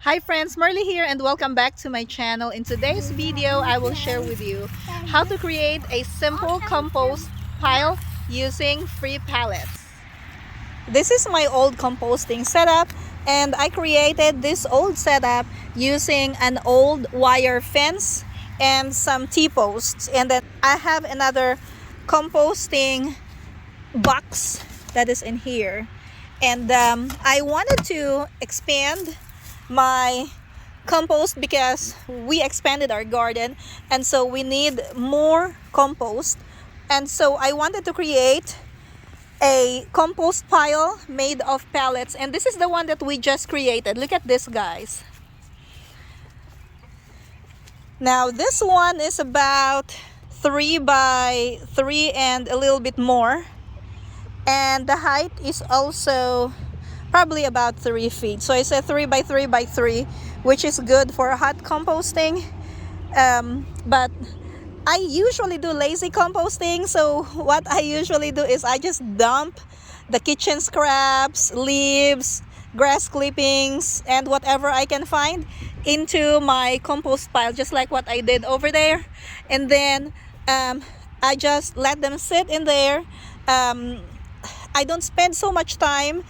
Hi friends, Marley here and welcome back to my channel. In today's video, I will share with you how to create a simple compost pile using free pallets. This is my old composting setup and I created this old setup using an old wire fence and some T-posts, and then I have another composting box that is in here, and I wanted to expand my compost because we expanded our garden and so we need more compost, and so I wanted to create a compost pile made of pallets, and this is the one that we just created. Look at this, guys. Now this one is about 3 by 3 and a little bit more, and the height is also probably about 3 feet. So I said 3 by 3 by 3, which is good for hot composting. But I usually do lazy composting. So what I usually do is I just dump the kitchen scraps, leaves, grass clippings, and whatever I can find into my compost pile, just like what I did over there. And then I just let them sit in there. I don't spend so much time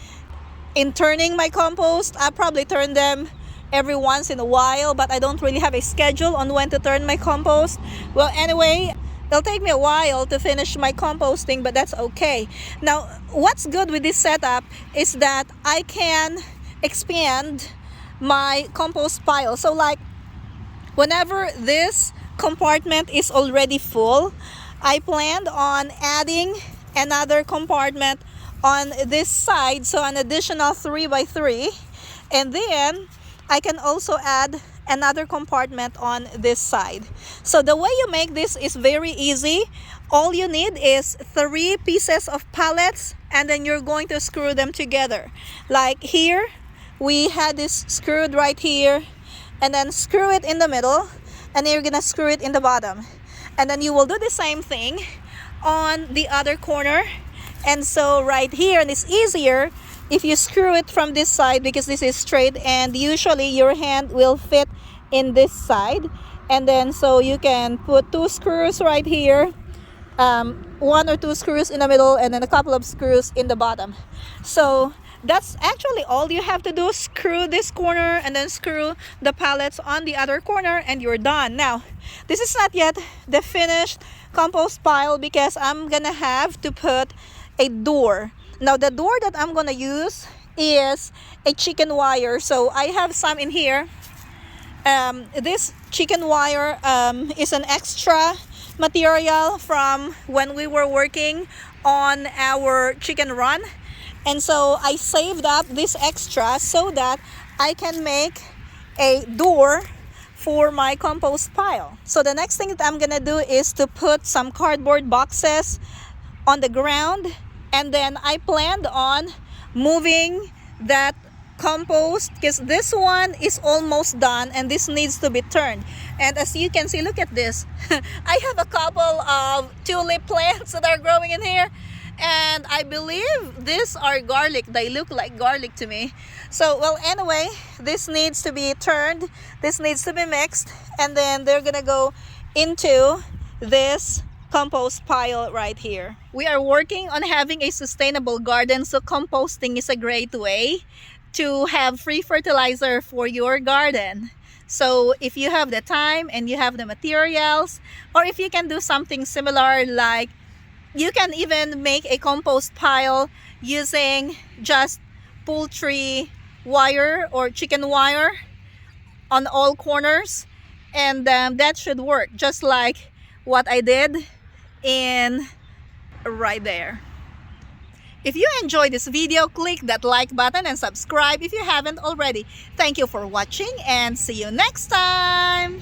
in turning my compost. I probably turn them every once in a while, but I don't really have a schedule on when to turn my compost. Well, anyway, it'll take me a while to finish my composting, but that's okay. Now, what's good with this setup is that I can expand my compost pile. So like whenever this compartment is already full, I planned on adding another compartment on this side, so an additional 3 by 3, and then I can also add another compartment on this side. So the way you make this is very easy. All you need is 3 pieces of pallets, and then you're going to screw them together. Like here, we had this screwed right here, and then screw it in the middle, and then you're gonna screw it in the bottom, and then you will do the same thing on the other corner. And so right here, and it's easier if you screw it from this side because this is straight, and usually your hand will fit in this side. And then so you can put 2 screws right here, 1 or 2 screws in the middle, and then a couple of screws in the bottom. So that's actually all you have to do. Screw this corner and then screw the pallets on the other corner, and you're done. Now, this is not yet the finished compost pile because I'm gonna have to put a door. Now the door that I'm gonna use is a chicken wire. So I have some in here. This chicken wire is an extra material from when we were working on our chicken run, and so I saved up this extra so that I can make a door for my compost pile. So the next thing that I'm gonna do is to put some cardboard boxes on the ground, and then I planned on moving that compost because this one is almost done and this needs to be turned. And as you can see, look at this. I have a couple of tulip plants that are growing in here, and I believe these are garlic. They look like garlic to me. So well, anyway, this needs to be turned, this needs to be mixed, and then they're gonna go into this compost pile right here. We are working on having a sustainable garden, so composting is a great way to have free fertilizer for your garden. So if you have the time and you have the materials, or if you can do something similar, like you can even make a compost pile using just poultry wire or chicken wire on all corners, and that should work just like what I did in right there. If you enjoyed this video, click that like button and subscribe if you haven't already. Thank you for watching and see you next time.